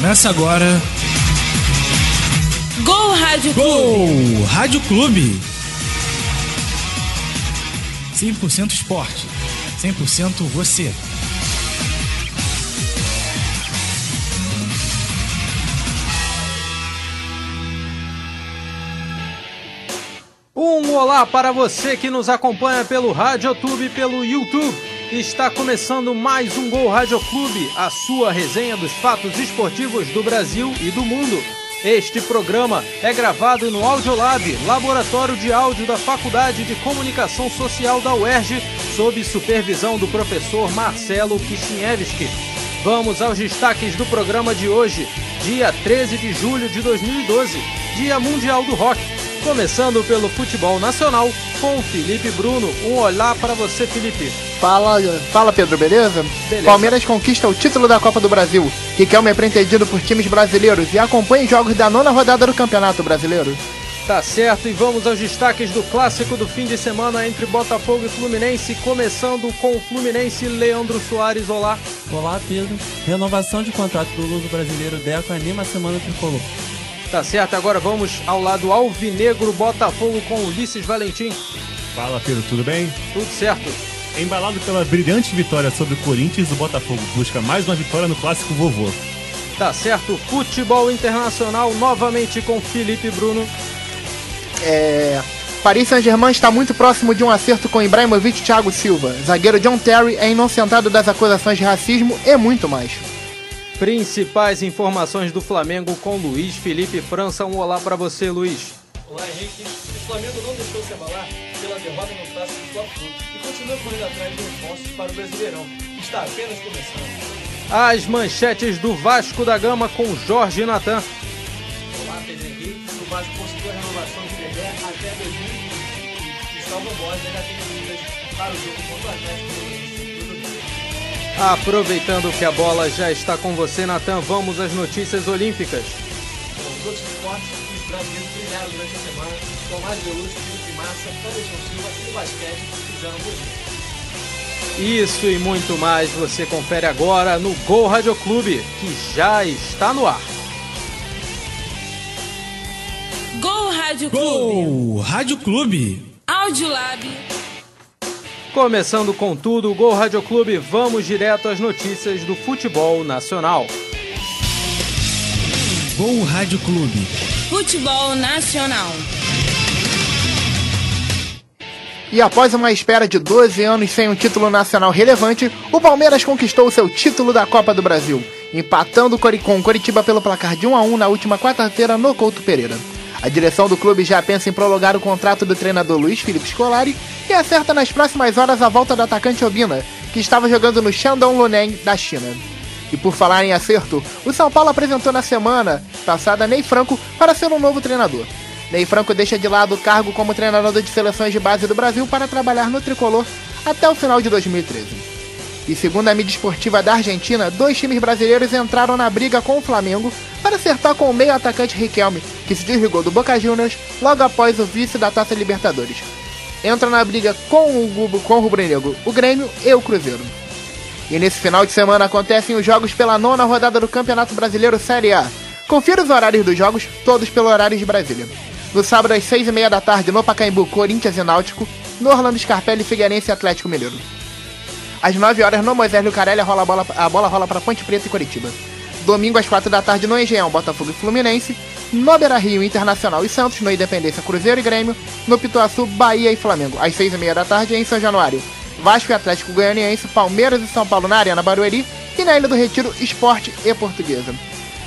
Começa agora. Gol Rádio Clube. Gol Rádio Clube. 100% esporte. 100% você. Um olá para você que nos acompanha pelo Radiotube e pelo YouTube. Está começando mais um Gol Rádio Clube, a sua resenha dos fatos esportivos do Brasil e do mundo. Este programa é gravado no Audiolab, Laboratório de Áudio da Faculdade de Comunicação Social da UERJ, sob supervisão do professor Marcelo Kishinevski. Vamos aos destaques do programa de hoje, dia 13 de julho de 2012, Dia Mundial do Rock. Começando pelo futebol nacional, com Felipe Bruno. Um olá para você, Felipe. Fala Pedro, beleza? Palmeiras conquista o título da Copa do Brasil. Riquelme é pretendido por times brasileiros e acompanha os jogos da 9ª rodada do Campeonato Brasileiro. Tá certo, e vamos aos destaques do clássico do fim de semana entre Botafogo e Fluminense, começando com o Fluminense. Leandro Soares, olá. Olá, Pedro. Renovação de contrato do luso brasileiro Deco anima a semana tricolor. Tá certo, agora vamos ao lado alvinegro, Botafogo com Ulisses Valentim. Fala, Pedro, tudo bem? Tudo certo. Embalado pela brilhante vitória sobre o Corinthians, o Botafogo busca mais uma vitória no clássico vovô. Tá certo, futebol internacional novamente com Felipe Bruno. Paris Saint-Germain está muito próximo de um acerto com Ibrahimovic e Thiago Silva. Zagueiro John Terry é inocentado das acusações de racismo e muito mais. Principais informações do Flamengo com Luiz Felipe França. Um olá para você, Luiz. Olá, Henrique. O Flamengo não deixou se abalar pela derrota no clássico do Fla-Flu e continua correndo atrás de reforços para o Brasileirão, que está apenas começando. As manchetes do Vasco da Gama com Jorge Natan. Olá, Pedro Henrique. O Vasco conseguiu a renovação de Dedé até 2020 e Salvo Borges ainda tem dúvidas para o jogo contra o Atlético. Aproveitando que a bola já está com você, Natan, vamos às notícias olímpicas. Os outros esportes, os brasileiros brilharam durante a semana. Tomás Belucci, Felipe Massa, Anderson Silva e o basquete fizeram bonito. Isso e muito mais você confere agora no Gol Rádio Clube, que já está no ar. Gol Rádio Clube. Gol Rádio Clube. Audiolab. Começando com tudo, o Gol Rádio Clube, vamos direto às notícias do futebol nacional. Gol Rádio Clube. Futebol nacional. E após uma espera de 12 anos sem um título nacional relevante, o Palmeiras conquistou seu título da Copa do Brasil, empatando com o Coritiba pelo placar de 1-1 na última quarta-feira no Couto Pereira. A direção do clube já pensa em prolongar o contrato do treinador Luiz Felipe Scolari e acerta nas próximas horas a volta do atacante Obina, que estava jogando no Shandong Luneng da China. E por falar em acerto, o São Paulo apresentou na semana passada Ney Franco para ser um novo treinador. Ney Franco deixa de lado o cargo como treinador de seleções de base do Brasil para trabalhar no tricolor até o final de 2013. E segundo a mídia esportiva da Argentina, 2 times brasileiros entraram na briga com o Flamengo para acertar com o meio atacante Riquelme, que se desligou do Boca Juniors logo após o vice da Taça Libertadores. Entra na briga com o rubro-negro, o Grêmio e o Cruzeiro. E nesse final de semana acontecem os jogos pela 9ª rodada do Campeonato Brasileiro Série A. Confira os horários dos jogos, todos pelo horário de Brasília. No sábado às 6h30 da tarde, no Pacaembu, Corinthians e Náutico. No Orlando Scarpelli, Figueirense e Atlético Mineiro. Às 9 horas, no Moisés Lucarelli, a bola rola para Ponte Preta e Coritiba. Domingo, às 4 da tarde, no Engenhão, Botafogo e Fluminense. No Beira-Rio, Internacional e Santos. No Independência, Cruzeiro e Grêmio. No Pituaçu, Bahia e Flamengo. Às 6h30 da tarde, em São Januário, Vasco e Atlético Goianiense, Palmeiras e São Paulo na Arena Barueri. E na Ilha do Retiro, Sport e Portuguesa.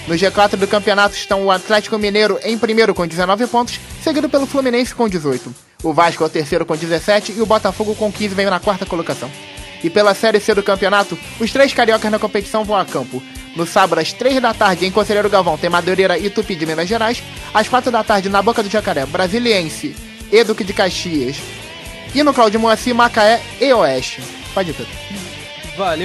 No G4 do campeonato estão o Atlético Mineiro em primeiro com 19 pontos, seguido pelo Fluminense com 18. O Vasco é o terceiro com 17 e o Botafogo com 15 vem na 4ª colocação. E pela Série C do campeonato, os 3 cariocas na competição vão a campo. No sábado, às 3 da tarde, em Conselheiro Galvão, tem Madureira e Tupi de Minas Gerais. Às 4 da tarde, na Boca do Jacaré, Brasiliense e Duque de Caxias. E no Cláudio Moacir, Macaé e Oeste. Pode ir, Pedro.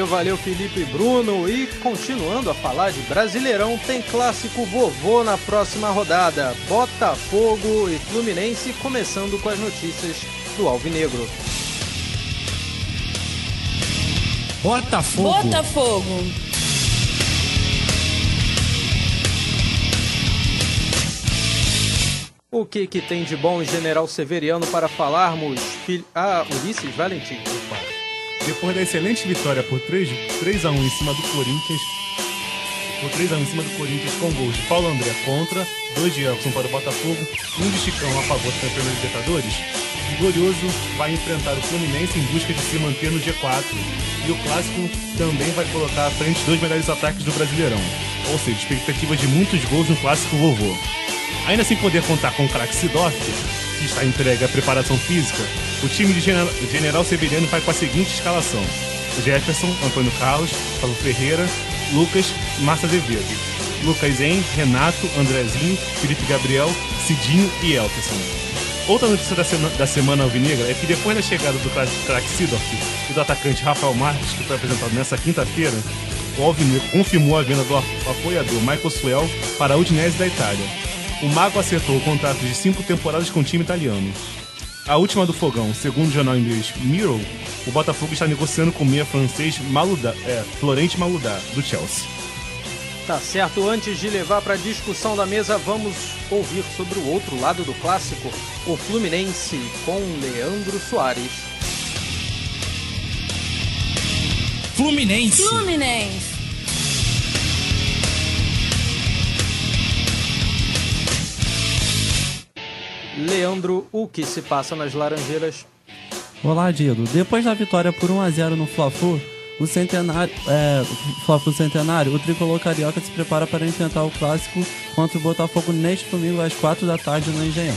Valeu Felipe e Bruno. E continuando a falar de Brasileirão, tem clássico vovô na próxima rodada. Botafogo e Fluminense, começando com as notícias do Alvinegro. Botafogo. O que tem de bom General Severiano para falarmos? Ulisses Valentim. Depois da excelente vitória por 3-1 em cima do Corinthians, com gols de Paulo André contra, 2 de Elkson para o Botafogo, 1 de Chicão a favor do campeão da Libertadores, o Glorioso vai enfrentar o Fluminense em busca de se manter no G4, e o Clássico também vai colocar à frente 2 melhores ataques do Brasileirão, ou seja, expectativas de muitos gols no Clássico Vovô. Ainda sem poder contar com o craque Sidorf, que está entregue à preparação física, o time de General Severiano vai com a seguinte escalação: Jefferson, Antônio Carlos, Paulo Ferreira, Lucas, Márcio Azevedo, Lucas En, Renato, Andrezinho, Felipe Gabriel, Cidinho e Elkerson. Outra notícia da semana alvinegra é que depois da chegada do craque Sidorf e do atacante Rafael Marques, que foi apresentado nesta quinta-feira, o alvinegro confirmou a venda do apoiador Michael Suel para a Udinese da Itália. O Mago acertou o contrato de 5 temporadas com o time italiano. A última do fogão, segundo o jornal inglês Mirror, o Botafogo está negociando com o meia francês Florent Maludá, do Chelsea. Tá certo, antes de levar para a discussão da mesa, vamos ouvir sobre o outro lado do clássico, o Fluminense com Leandro Soares. Fluminense. Leandro, o que se passa nas Laranjeiras? Olá, Dido. Depois da vitória por 1-0 no Fla-Flu, Fla-Flu Centenário, o tricolor carioca se prepara para enfrentar o clássico contra o Botafogo neste domingo às 4 da tarde no Engenhão.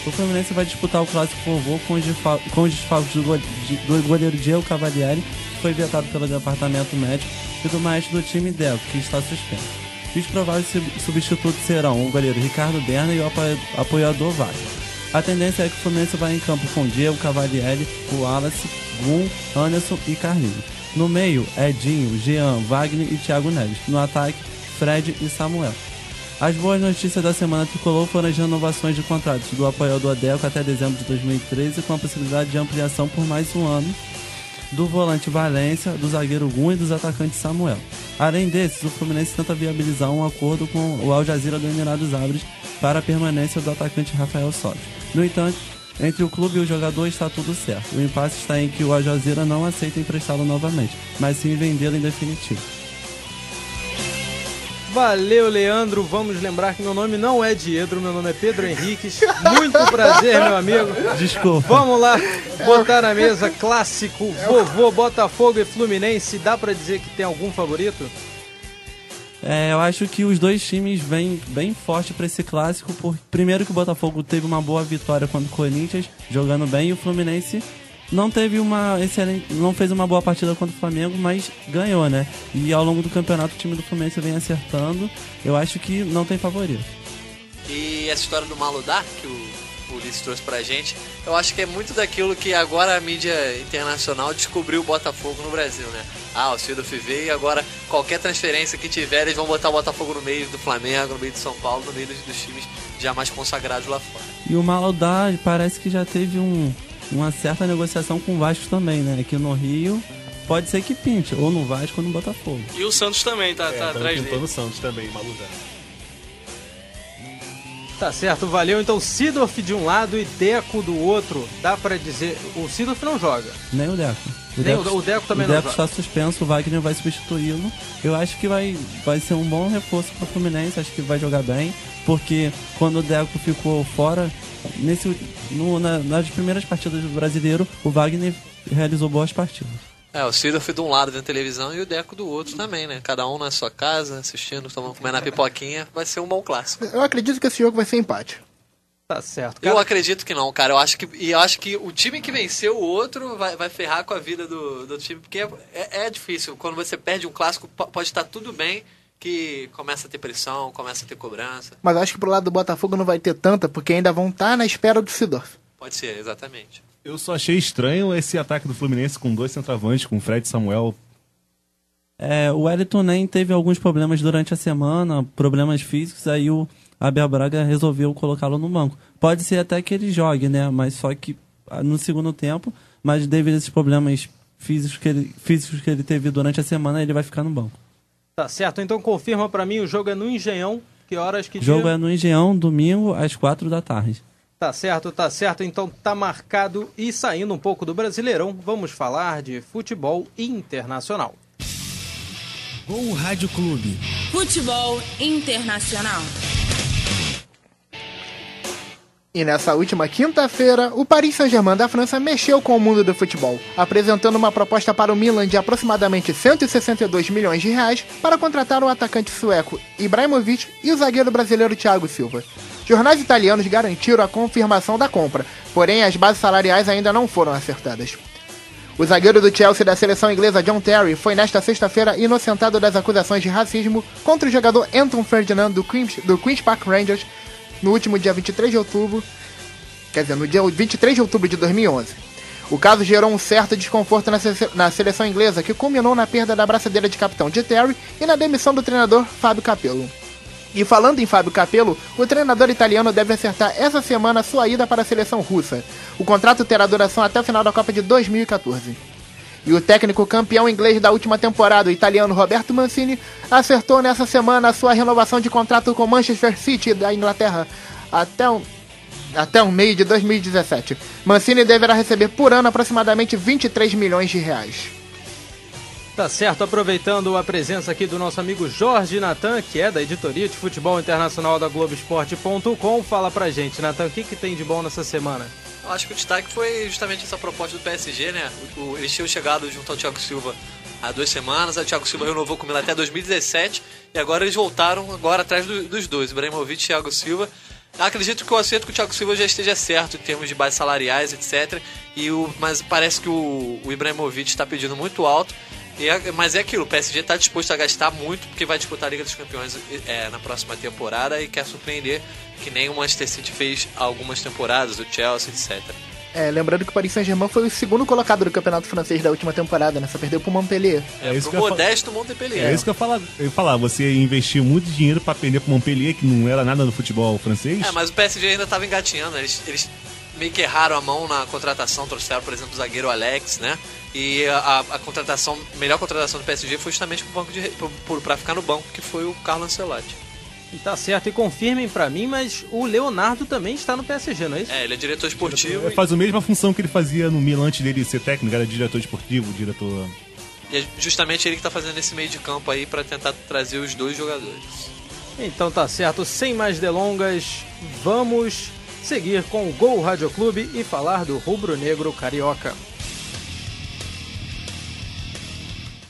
O Fluminense vai disputar o clássico vovô com os desfalques do goleiro Diego Cavalieri, que foi vetado pelo departamento médico, e do maestro do time Deco, que está suspenso. Os prováveis substitutos serão o goleiro Ricardo Berna e o apoiador Wagner. A tendência é que o Fluminense vai em campo com Diego Cavalieri, o Wallace, Gum, Anderson e Carlinhos. No meio, Edinho, Jean, Wagner e Thiago Neves. No ataque, Fred e Samuel. As boas notícias da semana tricolor foram as renovações de contratos do apoiador Deco até dezembro de 2013, com a possibilidade de ampliação por mais um ano, do volante Valência, do zagueiro Gum e dos atacantes Samuel. Além desses, o Fluminense tenta viabilizar um acordo com o Al Jazeera do Emirados Árabes para a permanência do atacante Rafael Sobis. No entanto, entre o clube e o jogador está tudo certo. O impasse está em que o Al Jazeera não aceita emprestá-lo novamente, mas sim vendê-lo em definitivo. Valeu, Leandro. Vamos lembrar que meu nome não é Diedro, meu nome é Pedro Henriques. Muito prazer, meu amigo. Desculpa. Vamos lá, botar na mesa clássico, vovô, Botafogo e Fluminense. Dá pra dizer que tem algum favorito? Eu acho que os dois times vêm bem forte para esse clássico. Primeiro que o Botafogo teve uma boa vitória contra o Corinthians, jogando bem, e o Fluminense não fez uma boa partida contra o Flamengo, mas ganhou, né? E ao longo do campeonato o time do Fluminense vem acertando. Eu acho que não tem favorito. E essa história do Maludá, que o Ulisses trouxe pra gente, eu acho que é muito daquilo que agora a mídia internacional descobriu o Botafogo no Brasil, né? O Sidorf veio e agora qualquer transferência que tiver, eles vão botar o Botafogo no meio do Flamengo, no meio do São Paulo, no meio dos times já mais consagrados lá fora. E o Maludá parece que já teve uma certa negociação com o Vasco também, né? Aqui no Rio, pode ser que pinte, ou no Vasco ou no Botafogo. E o Santos também tá atrás dele. No Santos também, Maludá. Tá certo, valeu. Então, Sidorf de um lado e Deco do outro. Dá pra dizer... O Sidorf não joga. Nem o Deco. O Deco também não joga. O Deco está suspenso, o Wagner vai substituí-lo. Eu acho que vai ser um bom reforço pro Fluminense, acho que vai jogar bem, porque quando o Deco ficou fora, nas primeiras partidas do Brasileiro, o Wagner realizou boas partidas. O Sidorf de um lado vendo televisão e o Deco do outro também, né? Cada um na sua casa, assistindo, comendo a pipoquinha. Vai ser um bom clássico. Eu acredito que esse jogo vai ser empate. Tá certo, cara. Eu acredito que não, cara. Eu acho que o time que venceu o outro vai ferrar com a vida do time, porque é difícil. Quando você perde um clássico, pode estar tudo bem, que começa a ter pressão, começa a ter cobrança. Mas eu acho que pro lado do Botafogo não vai ter tanta, porque ainda vão estar na espera do Sidorf. Pode ser, exatamente. Eu só achei estranho esse ataque do Fluminense com 2 centroavantes, com Fred e Samuel. O Wellington nem teve alguns problemas durante a semana, problemas físicos, aí o Abel Braga resolveu colocá-lo no banco. Pode ser até que ele jogue, né? Mas só que no segundo tempo, mas devido a esses problemas físicos que ele teve durante a semana, ele vai ficar no banco. Tá certo, então confirma pra mim, o jogo é no Engenhão, Que horas, que O jogo dia? é no Engenhão, domingo, às 4 da tarde. Tá certo. Então tá marcado. E saindo um pouco do Brasileirão, vamos falar de futebol internacional. Gol Rádio Clube. Futebol internacional. E nessa última quinta-feira, o Paris Saint-Germain da França mexeu com o mundo do futebol, apresentando uma proposta para o Milan de aproximadamente 162 milhões de reais para contratar o atacante sueco Ibrahimovic e o zagueiro brasileiro Thiago Silva. Jornais italianos garantiram a confirmação da compra, porém as bases salariais ainda não foram acertadas. O zagueiro do Chelsea da seleção inglesa John Terry foi nesta sexta-feira inocentado das acusações de racismo contra o jogador Anton Ferdinand do Queen's Park Rangers no último dia 23 de outubro, no dia 23 de outubro de 2011. O caso gerou um certo desconforto na seleção inglesa, que culminou na perda da braçadeira de capitão de Terry e na demissão do treinador Fábio Capello. E falando em Fábio Capello, o treinador italiano deve acertar essa semana sua ida para a seleção russa. O contrato terá duração até o final da Copa de 2014. E o técnico campeão inglês da última temporada, o italiano Roberto Mancini, acertou nessa semana a sua renovação de contrato com o Manchester City da Inglaterra até o meio de 2017. Mancini deverá receber por ano aproximadamente 23 milhões de reais. Tá certo, aproveitando a presença aqui do nosso amigo Jorge Natan, que é da editoria de futebol internacional da Globoesporte.com, fala pra gente, Natan, o que tem de bom nessa semana? Eu acho que o destaque foi justamente essa proposta do PSG, né? Eles tinham chegado junto ao Thiago Silva há 2 semanas, o Thiago Silva renovou com o Milan até 2017, e agora eles voltaram atrás dos dois, Ibrahimovic e Thiago Silva. Acredito que o acerto com o Thiago Silva já esteja certo em termos de bases salariais, etc. Mas parece que o Ibrahimovic está pedindo muito alto. Mas é aquilo, o PSG está disposto a gastar muito porque vai disputar a Liga dos Campeões na próxima temporada e quer surpreender, que nem o Manchester City fez há algumas temporadas, o Chelsea, etc. Lembrando que o Paris Saint-Germain foi o segundo colocado do campeonato francês da última temporada, né? Só perdeu pro Montpellier. Isso pro modesto Montpellier. É isso que eu ia falar. Você investiu muito dinheiro pra perder pro Montpellier, que não era nada no futebol francês. Mas o PSG ainda tava engatinhando, eles meio que erraram a mão na contratação, trouxeram, por exemplo, o zagueiro Alex, né? E a melhor contratação do PSG foi justamente pra ficar no banco, que foi o Carlo Ancelotti. E tá certo, e confirmem pra mim, mas o Leonardo também está no PSG, não é isso? Ele é diretor esportivo. Ele faz a mesma função que ele fazia no Milan antes dele ser técnico, era diretor esportivo, diretor... E é justamente ele que tá fazendo esse meio de campo aí pra tentar trazer os dois jogadores. Então tá certo, sem mais delongas, vamos seguir com o Gol Rádio Clube e falar do rubro-negro carioca.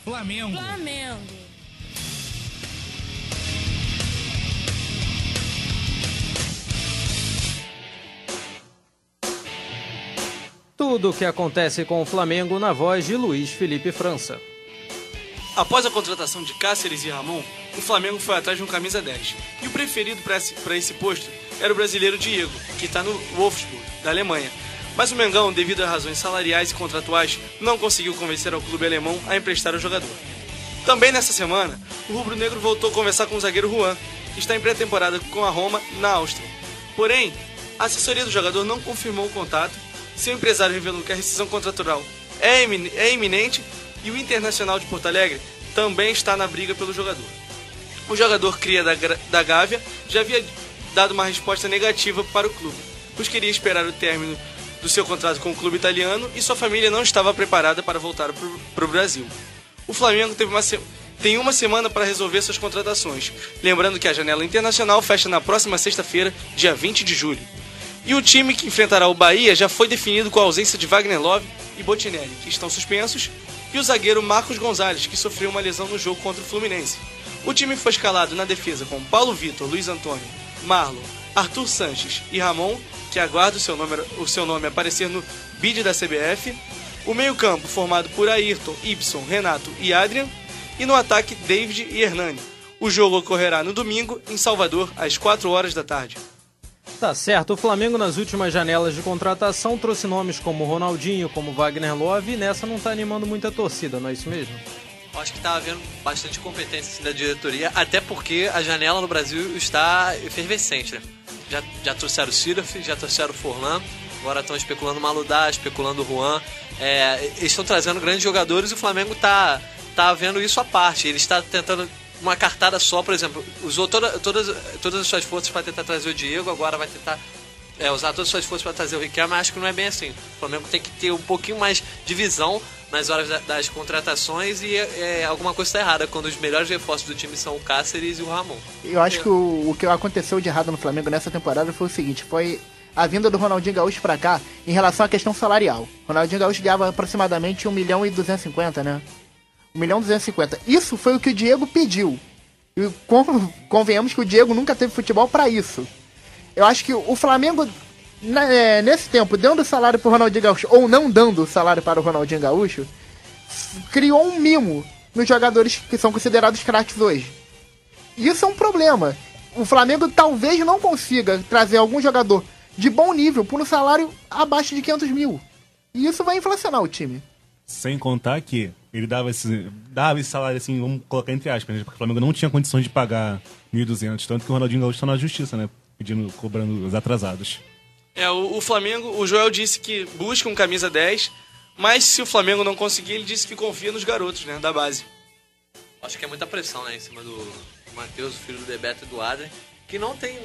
Flamengo. Tudo o que acontece com o Flamengo na voz de Luiz Felipe França. Após a contratação de Cáceres e Ramon, o Flamengo foi atrás de um camisa 10. E o preferido para esse posto era o brasileiro Diego, que está no Wolfsburg, da Alemanha. Mas o Mengão, devido a razões salariais e contratuais, não conseguiu convencer ao clube alemão a emprestar o jogador. Também nessa semana, o rubro-negro voltou a conversar com o zagueiro Juan, que está em pré-temporada com a Roma, na Áustria. Porém, a assessoria do jogador não confirmou o contato, seu empresário revelou que a rescisão contratual é iminente e o Internacional de Porto Alegre também está na briga pelo jogador. O jogador cria da Gávea já havia dado uma resposta negativa para o clube, pois queria esperar o término do seu contrato com o clube italiano e sua família não estava preparada para voltar para o Brasil. O Flamengo tem uma semana para resolver suas contratações, lembrando que a janela internacional fecha na próxima sexta-feira, dia 20 de julho. E o time que enfrentará o Bahia já foi definido com a ausência de Wagner Love e Botinelli, que estão suspensos, e o zagueiro Marcos Gonzalez, que sofreu uma lesão no jogo contra o Fluminense. O time foi escalado na defesa com Paulo Vitor, Luiz Antônio, Marlon, Arthur Sanches e Ramon, que aguarda o seu nome aparecer no bid da CBF. O meio-campo formado por Ayrton, Ibson, Renato e Adrian. E no ataque, David e Hernani. O jogo ocorrerá no domingo, em Salvador, às 4 horas da tarde. Tá certo, o Flamengo nas últimas janelas de contratação trouxe nomes como Ronaldinho, como Wagner Love, e nessa não tá animando muita torcida, não é isso mesmo? Eu acho que tá havendo bastante competência assim, da diretoria, até porque a janela no Brasil está efervescente, né? Já trouxeram o Sidorf, já trouxeram o Forlan, agora estão especulando o Maludá, especulando o Juan. Eles estão trazendo grandes jogadores e o Flamengo tá vendo isso à parte. Ele está tentando uma cartada só, por exemplo, usou todas as suas forças para tentar trazer o Diego, agora vai tentar usar todas as suas forças para trazer o Riquelme, mas acho que não é bem assim. O Flamengo tem que ter um pouquinho mais de visão nas horas das contratações e alguma coisa está errada quando os melhores reforços do time são o Cáceres e o Ramon. Eu acho que o que aconteceu de errado no Flamengo nessa temporada foi o seguinte, foi a vinda do Ronaldinho Gaúcho pra cá em relação à questão salarial. O Ronaldinho Gaúcho ganhava aproximadamente 1.250.000, né? 1.250.000. Isso foi o que o Diego pediu. E convenhamos que o Diego nunca teve futebol pra isso. Eu acho que o Flamengo, nesse tempo, dando salário pro Ronaldinho Gaúcho ou não dando salário para o Ronaldinho Gaúcho, criou um mimo nos jogadores que são considerados craques hoje. Isso é um problema. O Flamengo talvez não consiga trazer algum jogador de bom nível por um salário abaixo de 500.000. E isso vai inflacionar o time. Sem contar que ele dava esse salário assim, vamos colocar entre aspas, né? Porque o Flamengo não tinha condições de pagar 1.200, tanto que o Ronaldinho Gaúcho está na justiça, né? Cobrando os atrasados. O Flamengo, o Joel disse que busca um camisa 10, mas se o Flamengo não conseguir, ele disse que confia nos garotos, né, da base. Acho que é muita pressão, né, em cima do Matheus, o filho do Bebeto e do Adrien, que não tem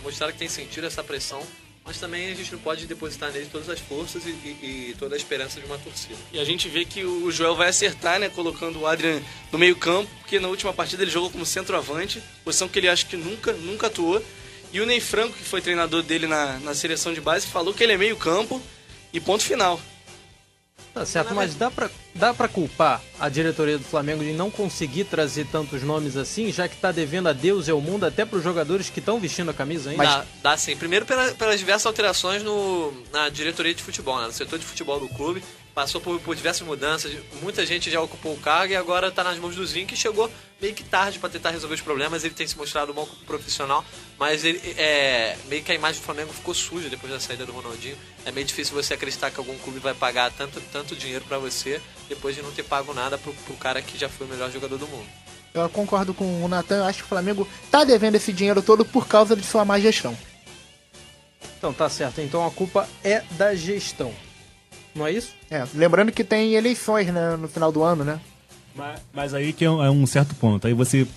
mostrado que tem sentido essa pressão, mas também a gente não pode depositar nele todas as forças e toda a esperança de uma torcida. E a gente vê que o Joel vai acertar, né, colocando o Adrien no meio campo, porque na última partida ele jogou como centroavante, posição que ele acha que nunca atuou. E o Ney Franco, que foi treinador dele na seleção de base, falou que ele é meio campo e ponto final. Tá certo, mas dá pra culpar a diretoria do Flamengo de não conseguir trazer tantos nomes assim, já que tá devendo a Deus e ao mundo até pros jogadores que estão vestindo a camisa ainda? Dá sim. Primeiro pelas diversas alterações na diretoria de futebol, né? No setor de futebol do clube. Passou por diversas mudanças, muita gente já ocupou o cargo e agora está nas mãos do Zinho, que chegou meio que tarde para tentar resolver os problemas. Ele tem se mostrado um bom profissional, mas ele, meio que a imagem do Flamengo ficou suja depois da saída do Ronaldinho. É meio difícil você acreditar que algum clube vai pagar tanto dinheiro para você depois de não ter pago nada pro cara que já foi o melhor jogador do mundo. Eu concordo com o Natan, eu acho que o Flamengo está devendo esse dinheiro todo por causa de sua má gestão. Então tá certo, então a culpa é da gestão. Não é isso? Lembrando que tem eleições, né, no final do ano, né? Mas aí que é um certo ponto. Aí você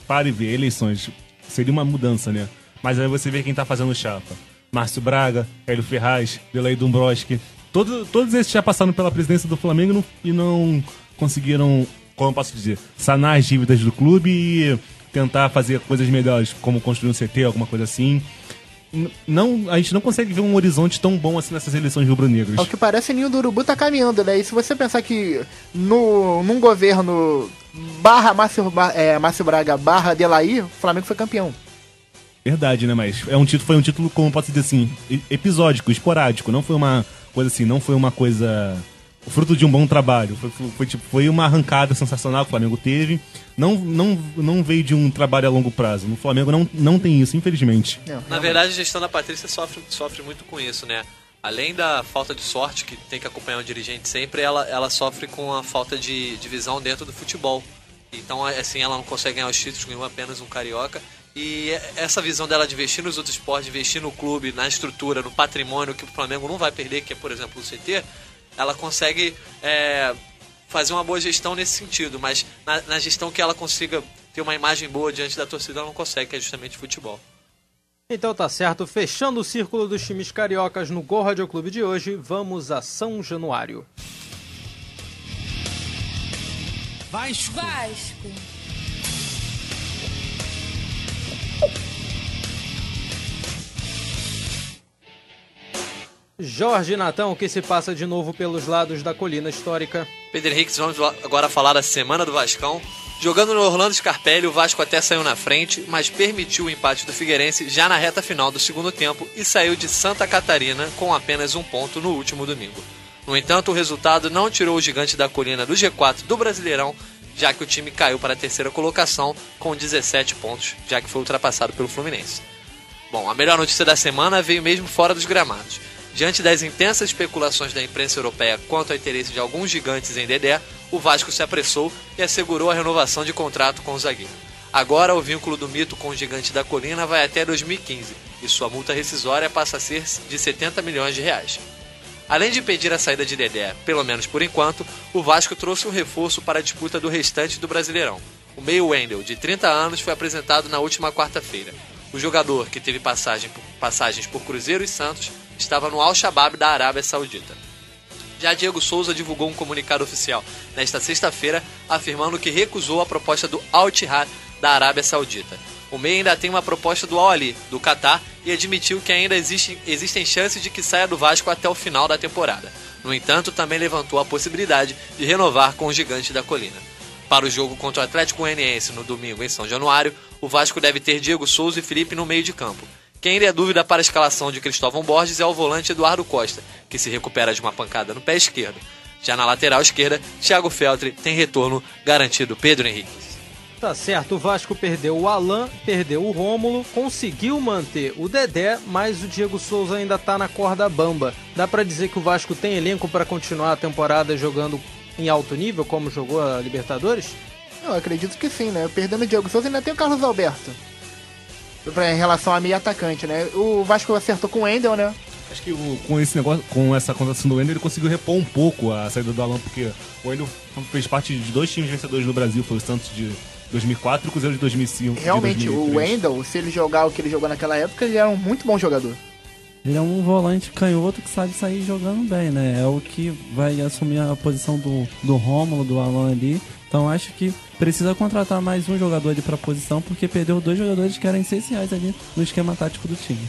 para e vê eleições. Seria uma mudança, né? Mas aí você vê quem tá fazendo chapa. Márcio Braga, Hélio Ferraz, Delaí Dombrowski. Todos esses já passaram pela presidência do Flamengo e não conseguiram, como eu posso dizer, sanar as dívidas do clube e tentar fazer coisas melhores, como construir um CT, alguma coisa assim. A gente não consegue ver um horizonte tão bom assim nessas eleições rubro-negras. Ao que parece, Ninho do Urubu tá caminhando, né? E se você pensar que num governo barra Márcio Braga barra Delaí, o Flamengo foi campeão. Verdade, né? Mas foi um título, como posso dizer assim, episódico, esporádico. Não foi uma coisa assim, não foi uma coisa fruto de um bom trabalho. Foi uma arrancada sensacional que o Flamengo teve. Não veio de um trabalho a longo prazo. No Flamengo não tem isso, infelizmente. Na verdade, a gestão da Patrícia sofre muito com isso, né? Além da falta de sorte, que tem que acompanhar o dirigente sempre, ela sofre com a falta de visão dentro do futebol. Então, assim, ela não consegue ganhar os títulos, ganhou apenas um carioca. E essa visão dela de investir nos outros esportes, de investir no clube, na estrutura, no patrimônio, que o Flamengo não vai perder, que é, por exemplo, o CT, ela consegue fazer uma boa gestão nesse sentido, mas na gestão que ela consiga ter uma imagem boa diante da torcida, ela não consegue, que é justamente futebol. Então tá certo, fechando o círculo dos times cariocas no Gol Radio Clube de hoje, vamos a São Januário. Vasco. Jorge Natão, o que se passa de novo pelos lados da colina histórica? Pedro Henrique, vamos agora falar da semana do Vascão. Jogando no Orlando Scarpelli, o Vasco até saiu na frente, mas permitiu o empate do Figueirense já na reta final do segundo tempo e saiu de Santa Catarina com apenas 1 ponto no último domingo. No entanto, o resultado não tirou o gigante da colina do G4 do Brasileirão, já que o time caiu para a terceira colocação com 17 pontos, já que foi ultrapassado pelo Fluminense. Bom, a melhor notícia da semana veio mesmo fora dos gramados. Diante das intensas especulações da imprensa europeia quanto ao interesse de alguns gigantes em Dedé, o Vasco se apressou e assegurou a renovação de contrato com o zagueiro. Agora, o vínculo do mito com o gigante da colina vai até 2015 e sua multa rescisória passa a ser de 70 milhões de reais. Além de pedir a saída de Dedé, pelo menos por enquanto, o Vasco trouxe um reforço para a disputa do restante do Brasileirão. O meio Wendel, de 30 anos, foi apresentado na última quarta-feira. O jogador, que teve passagens por Cruzeiro e Santos, estava no Al-Shabaab da Arábia Saudita. Já Diego Souza divulgou um comunicado oficial nesta sexta-feira, afirmando que recusou a proposta do Al-Ittihad da Arábia Saudita. O meia ainda tem uma proposta do Al-Ahly, do Catar, e admitiu que ainda existem chances de que saia do Vasco até o final da temporada. No entanto, também levantou a possibilidade de renovar com o Gigante da Colina. Para o jogo contra o Atlético Goianiense no domingo em São Januário, o Vasco deve ter Diego Souza e Felipe no meio de campo. Quem ainda é dúvida para a escalação de Cristóvão Borges é o volante Eduardo Costa, que se recupera de uma pancada no pé esquerdo. Já na lateral esquerda, Thiago Feltri tem retorno garantido Pedro Henrique. Tá certo, o Vasco perdeu o Alan, perdeu o Rômulo, conseguiu manter o Dedé, mas o Diego Souza ainda tá na corda bamba. Dá pra dizer que o Vasco tem elenco para continuar a temporada jogando em alto nível, como jogou a Libertadores? Eu acredito que sim, né? Perdendo o Diego Souza ainda tem o Carlos Alberto. Em relação a meio atacante, né? O Vasco acertou com o Wendel, né? Acho que com esse negócio, com essa contratação do Wendel, ele conseguiu repor um pouco a saída do Alan, porque o Wendel fez parte de 2 times vencedores no Brasil, foi o Santos de 2004 e o Cruzeiro de 2005. Realmente, o Wendel, se ele jogar o que ele jogou naquela época, ele era um muito bom jogador. Ele é um volante canhoto que sabe sair jogando bem, né? É o que vai assumir a posição do Rômulo, do Alan ali. Então acho que precisa contratar mais um jogador ali pra posição, porque perdeu 2 jogadores que eram essenciais ali no esquema tático do time.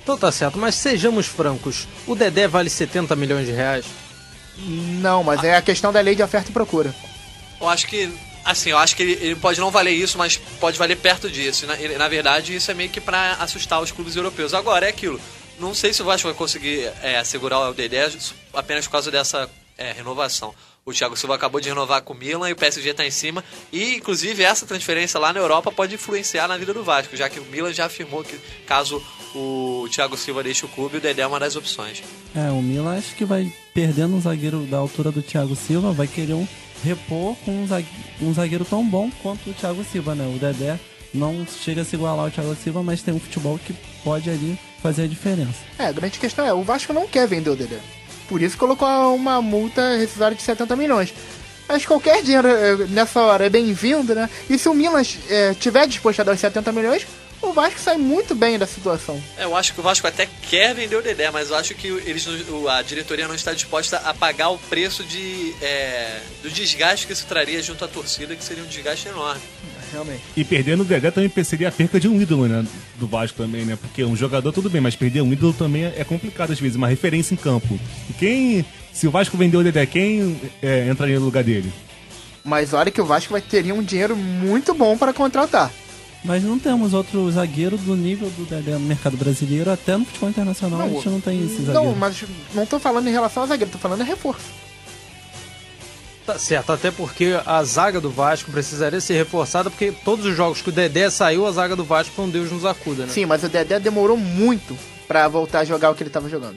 Então tá certo, mas sejamos francos, o Dedé vale 70 milhões de reais? Não, mas é a questão da lei de oferta e procura. Eu acho que ele pode não valer isso, mas pode valer perto disso. Na verdade, isso é meio que pra assustar os clubes europeus. Agora, é aquilo. Não sei se o Vasco vai conseguir assegurar o Dedé apenas por causa dessa renovação. O Thiago Silva acabou de renovar com o Milan e o PSG está em cima. E, inclusive, essa transferência lá na Europa pode influenciar na vida do Vasco, já que o Milan já afirmou que, caso o Thiago Silva deixe o clube, o Dedé é uma das opções. O Milan acho que vai perdendo um zagueiro da altura do Thiago Silva, vai querer repor com um zagueiro tão bom quanto o Thiago Silva, né? O Dedé não chega a se igualar ao Thiago Silva, mas tem um futebol que pode ali fazer a diferença. A grande questão é, o Vasco não quer vender o Dedé. Por isso colocou uma multa rescisória de 70 milhões. Mas qualquer dinheiro nessa hora é bem-vindo, né? E se o Milan tiver disposto a dar os 70 milhões, o Vasco sai muito bem da situação. Eu acho que o Vasco até quer vender o Dedé, mas eu acho que a diretoria não está disposta a pagar o preço do desgaste que isso traria junto à torcida, que seria um desgaste enorme. Realmente. E perdendo o Dedé também seria a perca de um ídolo, né? Do Vasco também, né? Porque um jogador tudo bem, mas perder um ídolo também é complicado às vezes, uma referência em campo. E se o Vasco vender o Dedé, quem entraria no lugar dele? Mas olha que o Vasco teria um dinheiro muito bom para contratar. Mas não temos outro zagueiro do nível do Dedé no mercado brasileiro, até no futebol internacional a gente não tem esse zagueiro. Não, mas não tô falando em relação ao zagueiro, tô falando em reforço. Tá certo, até porque a zaga do Vasco precisaria ser reforçada, porque todos os jogos que o Dedé saiu, a zaga do Vasco foi um Deus nos acuda, né? Sim, mas o Dedé demorou muito pra voltar a jogar o que ele tava jogando.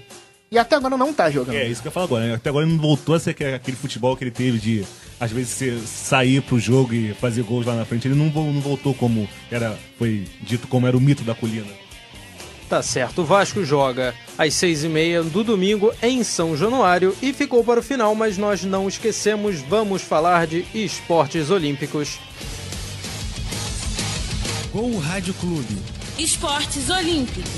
E até agora não tá jogando. Isso que eu falo agora, né? Até agora ele não voltou a ser aquele futebol que ele teve de, às vezes, sair pro jogo e fazer gols lá na frente. Ele não voltou como foi dito como era o mito da colina. Tá certo, o Vasco joga às 6h30 do domingo em São Januário e ficou para o final, mas nós não esquecemos, vamos falar de esportes olímpicos. Gol Rádio Clube. Esportes olímpicos.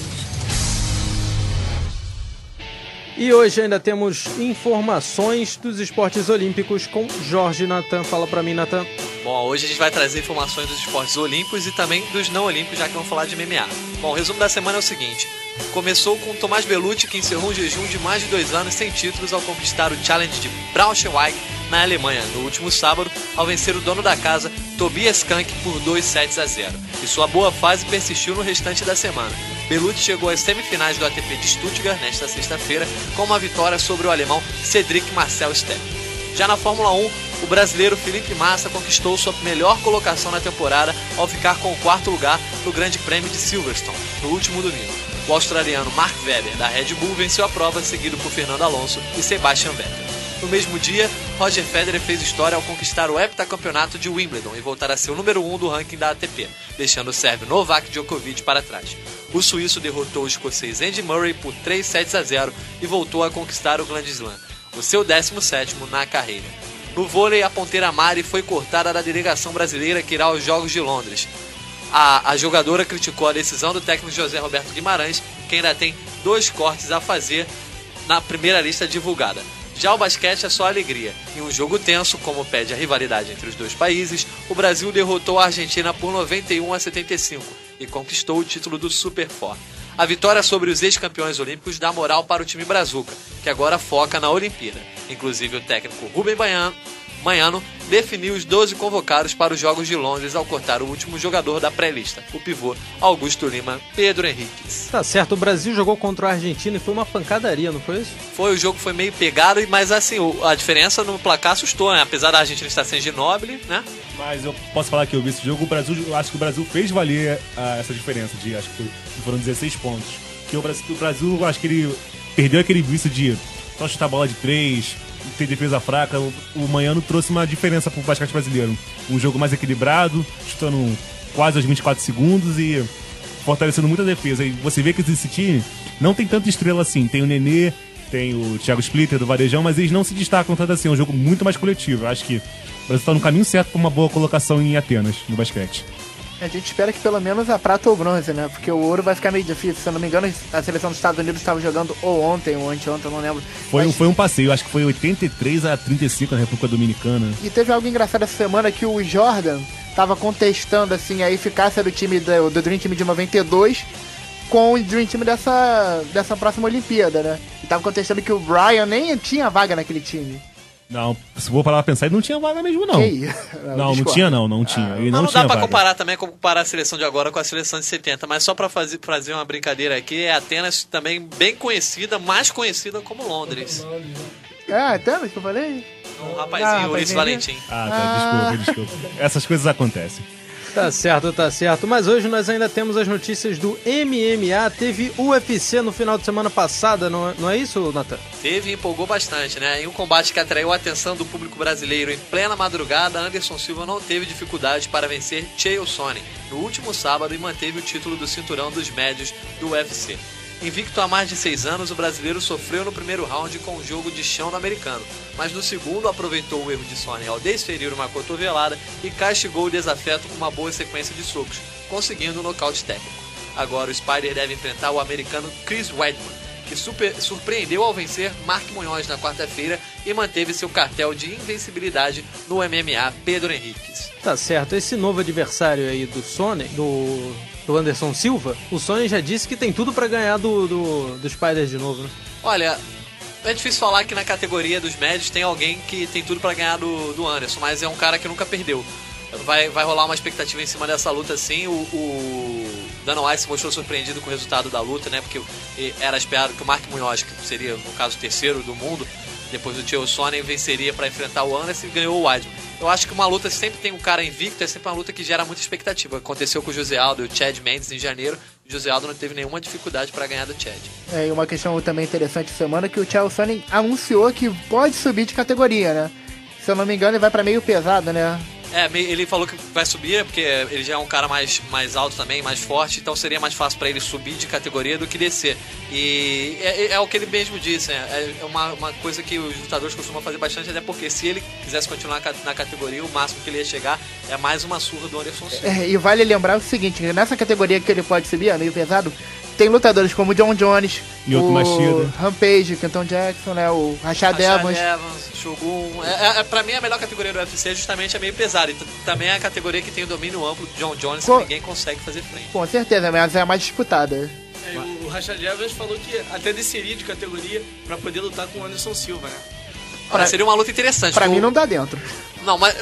E hoje ainda temos informações dos esportes olímpicos com Jorge Natan. Fala pra mim, Natan. Bom, hoje a gente vai trazer informações dos esportes olímpicos e também dos não olímpicos, já que vamos falar de MMA. Bom, o resumo da semana é o seguinte. Começou com Tomás Bellucci, que encerrou um jejum de mais de 2 anos sem títulos ao conquistar o Challenge de Braunschweig, na Alemanha, no último sábado, ao vencer o dono da casa, Tobias Kank, por 2-0. E sua boa fase persistiu no restante da semana. Bellucci chegou às semifinais do ATP de Stuttgart nesta sexta-feira com uma vitória sobre o alemão Cedric Marcel Stepp. Já na Fórmula 1, o brasileiro Felipe Massa conquistou sua melhor colocação na temporada ao ficar com o 4º lugar no Grande Prêmio de Silverstone, no último domingo. O australiano Mark Webber, da Red Bull, venceu a prova, seguido por Fernando Alonso e Sebastian Vettel. No mesmo dia, Roger Federer fez história ao conquistar o heptacampeonato de Wimbledon e voltar a ser o número 1 do ranking da ATP, deixando o sérvio Novak Djokovic para trás. O suíço derrotou o escocês Andy Murray por 3-0 e voltou a conquistar o Grand Slam, o seu 17º na carreira. No vôlei, a ponteira Mari foi cortada da delegação brasileira que irá aos Jogos de Londres. A jogadora criticou a decisão do técnico José Roberto Guimarães, que ainda tem 2 cortes a fazer na primeira lista divulgada. Já o basquete é só alegria. Em um jogo tenso, como pede a rivalidade entre os 2 países, o Brasil derrotou a Argentina por 91-75 e conquistou o título do Super 4. A vitória sobre os ex-campeões olímpicos dá moral para o time brazuca, que agora foca na Olimpíada. Inclusive o técnico Rubem Manhano definiu os 12 convocados para os Jogos de Londres ao cortar o último jogador da pré-lista, o pivô Augusto Lima Pedro Henriques. Tá certo, o Brasil jogou contra a Argentina e foi uma pancadaria, não foi isso? O jogo foi meio pegado, mas assim, a diferença no placar assustou, né? Apesar da Argentina estar sem Ginóbili, né? Mas eu posso falar que eu vi esse jogo, acho que o Brasil fez valer essa diferença, acho que foram 16 pontos. Que o Brasil, acho que ele perdeu aquele vício de só chutar bola de 3, ter defesa fraca. O Manhano trouxe uma diferença pro basquete brasileiro. Um jogo mais equilibrado, chutando quase aos 24 segundos e fortalecendo muita defesa. E você vê que esse time não tem tanta estrela assim. Tem o Nenê, tem o Thiago Splitter do Varejão, mas eles não se destacam tanto assim. É um jogo muito mais coletivo. Eu acho que o Brasil está no caminho certo para uma boa colocação em Atenas, no basquete. A gente espera que pelo menos a prata ou bronze, né? Porque o ouro vai ficar meio difícil. Se eu não me engano, a seleção dos Estados Unidos estava jogando ou ontem ou anteontem, eu não lembro. Foi um passeio, acho que foi 83-35 na República Dominicana. E teve algo engraçado essa semana que o Jordan estava contestando assim, a eficácia do time do Dream Team de 92 com o Dream Team dessa próxima Olimpíada, né? E tava contestando que o Brian nem tinha vaga naquele time. Não, se for parar pra pensar, ele não tinha vaga mesmo, não. Não tinha. Ele não dá pra vaga. comparar também, como comparar a seleção de agora com a seleção de 70, mas só pra fazer uma brincadeira aqui, Atenas também bem conhecida, mais conhecida como Londres. Atenas que eu falei? Um rapazinho, Ulisses Valentim. Desculpa. Essas coisas acontecem. Tá certo. Mas hoje nós ainda temos as notícias do MMA. Teve UFC no final de semana passada, não é isso, Nathan? Teve e empolgou bastante, né? Em um combate que atraiu a atenção do público brasileiro em plena madrugada, Anderson Silva não teve dificuldade para vencer Chael Sonnen no último sábado e manteve o título do cinturão dos médios do UFC. Invicto há mais de 6 anos, o brasileiro sofreu no primeiro round com um jogo de chão no americano, mas no segundo aproveitou o erro de Sonnen ao desferir uma cotovelada e castigou o desafeto com uma boa sequência de socos, conseguindo um nocaute técnico. Agora o Spider deve enfrentar o americano Chris Weidman, que surpreendeu ao vencer Mark Munhoz na quarta-feira e manteve seu cartel de invencibilidade no MMA Pedro Henriques. Tá certo, esse novo adversário aí do Sonnen, do Anderson Silva, o Sonnen já disse que tem tudo pra ganhar do Spider de novo, né? Olha, é difícil falar que na categoria dos médios tem alguém que tem tudo pra ganhar do Anderson, mas é um cara que nunca perdeu. Vai rolar uma expectativa em cima dessa luta, sim. O Dana White se mostrou surpreendido com o resultado da luta, né? Porque era esperado que o Mark Munhoz, que seria, no caso, o terceiro do mundo, depois do Chael Sonnen, venceria para enfrentar o Anderson e ganhou o Weidman. Eu acho que uma luta sempre tem um cara invicto, é sempre uma luta que gera muita expectativa. Aconteceu com o José Aldo e o Chad Mendes em janeiro. O José Aldo não teve nenhuma dificuldade para ganhar do Chad. E uma questão também interessante essa semana é que o Chael Sonnen anunciou que pode subir de categoria, né? Se eu não me engano, ele vai para meio pesado, né? Ele falou que vai subir, porque ele já é um cara mais alto também, mais forte, então seria mais fácil para ele subir de categoria do que descer. E é o que ele mesmo disse, né? É uma coisa que os lutadores costumam fazer bastante, até porque se ele quisesse continuar na categoria, o máximo que ele ia chegar é mais uma surra do Anderson Silva. E vale lembrar o seguinte, nessa categoria que ele pode subir, meio pesado, tem lutadores como o John Jones, o Rampage, o Kenton Jackson, né, o Rashad Evans, Shogun. Pra mim a melhor categoria do UFC é justamente a meio pesada. E também é a categoria que tem o domínio amplo do John Jones, que ninguém consegue fazer frente. Com certeza, mas é a mais disputada. O Rashad Evans falou que até desceria de categoria pra poder lutar com o Anderson Silva, né? Seria uma luta interessante. Pra mim não dá dentro. Não, mas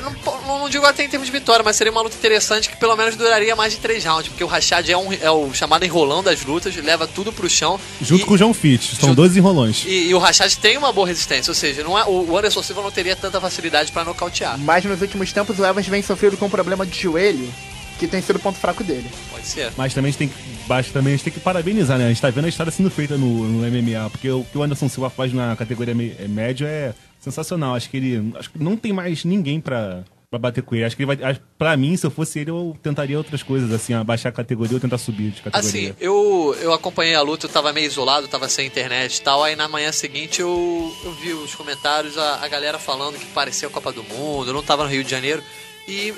não digo até em termos de vitória, mas seria uma luta interessante que pelo menos duraria mais de 3 rounds, porque o Rashad é o chamado enrolão das lutas, leva tudo pro chão. Junto com o João Fitch, são 12 enrolões. E o Rashad tem uma boa resistência, ou seja, o Anderson Silva não teria tanta facilidade pra nocautear. Mas nos últimos tempos o Evans vem sofrendo com um problema de joelho, que tem sido o ponto fraco dele. Pode ser. Mas também a gente tem que parabenizar, né? A gente tá vendo a história sendo feita no MMA, porque o que o Anderson Silva faz na categoria médio é sensacional. Acho que não tem mais ninguém pra pra bater com ele. Acho que ele vai. Pra mim, se eu fosse ele, eu tentaria outras coisas, assim, abaixar a categoria ou tentar subir de categoria. Assim, eu acompanhei a luta, eu tava meio isolado, tava sem internet e tal. Aí na manhã seguinte eu vi os comentários, a galera falando que parecia a Copa do Mundo, eu não tava no Rio de Janeiro. E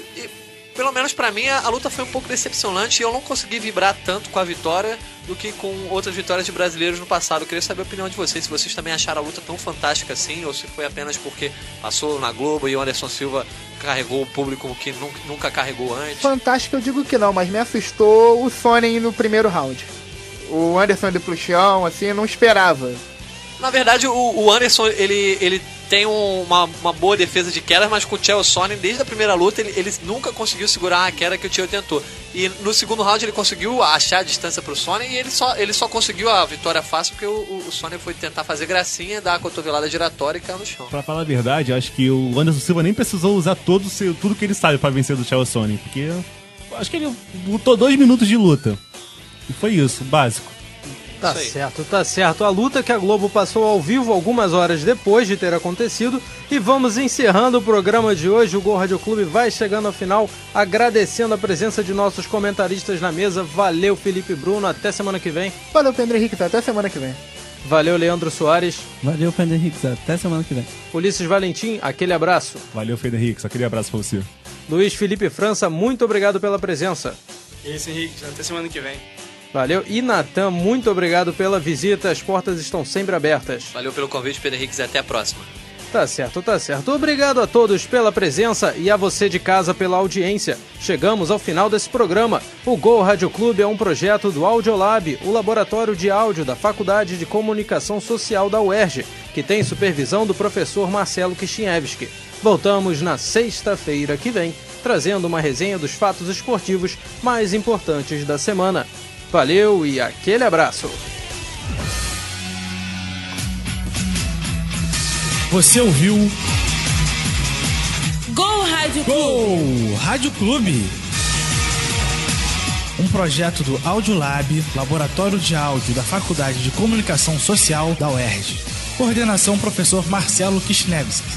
pelo menos pra mim, a luta foi um pouco decepcionante e eu não consegui vibrar tanto com a vitória do que com outras vitórias de brasileiros no passado. Eu queria saber a opinião de vocês, se vocês também acharam a luta tão fantástica assim, ou se foi apenas porque passou na Globo e o Anderson Silva carregou o público que nunca carregou antes. Fantástico eu digo que não, mas me assustou o Sonnen no primeiro round. O Anderson indo pro chão, assim, eu não esperava. Na verdade, o Anderson, ele tem uma boa defesa de quedas, mas com o Chael Sonnen, desde a primeira luta, ele nunca conseguiu segurar a queda que o Chael tentou. E no segundo round ele conseguiu achar a distância pro Sonnen e ele só conseguiu a vitória fácil porque o Sonnen foi tentar fazer gracinha, dar a cotovelada giratória e caiu no chão. Pra falar a verdade, acho que o Anderson Silva nem precisou usar tudo que ele sabe pra vencer do Chael Sonnen, porque acho que ele lutou 2 minutos de luta. E foi isso, básico. Tá certo. A luta que a Globo passou ao vivo algumas horas depois de ter acontecido. E vamos encerrando o programa de hoje. O Gol Rádio Clube vai chegando ao final, agradecendo a presença de nossos comentaristas na mesa. Valeu, Felipe Bruno. Até semana que vem. Valeu, Pedro Henrique. Até semana que vem. Valeu, Leandro Soares. Valeu, Pedro Henrique. Até semana que vem. Ulisses Valentim, aquele abraço. Valeu, Pedro Henrique. Aquele abraço pra você. Luiz Felipe França, muito obrigado pela presença. Isso, Henrique. Até semana que vem. Valeu. E Natan, muito obrigado pela visita. As portas estão sempre abertas. Valeu pelo convite, Pedro Henrique. Até a próxima. Tá certo. Obrigado a todos pela presença e a você de casa pela audiência. Chegamos ao final desse programa. O Gol Rádio Clube é um projeto do Audiolab, o laboratório de áudio da Faculdade de Comunicação Social da UERJ, que tem supervisão do professor Marcelo Kishinevski. Voltamos na sexta-feira que vem, trazendo uma resenha dos fatos esportivos mais importantes da semana. Valeu e aquele abraço. Você ouviu Gol Rádio Clube. Gol Rádio Clube, um projeto do Audiolab, laboratório de áudio da Faculdade de Comunicação Social da UERJ. Coordenação professor Marcelo Kishinevski.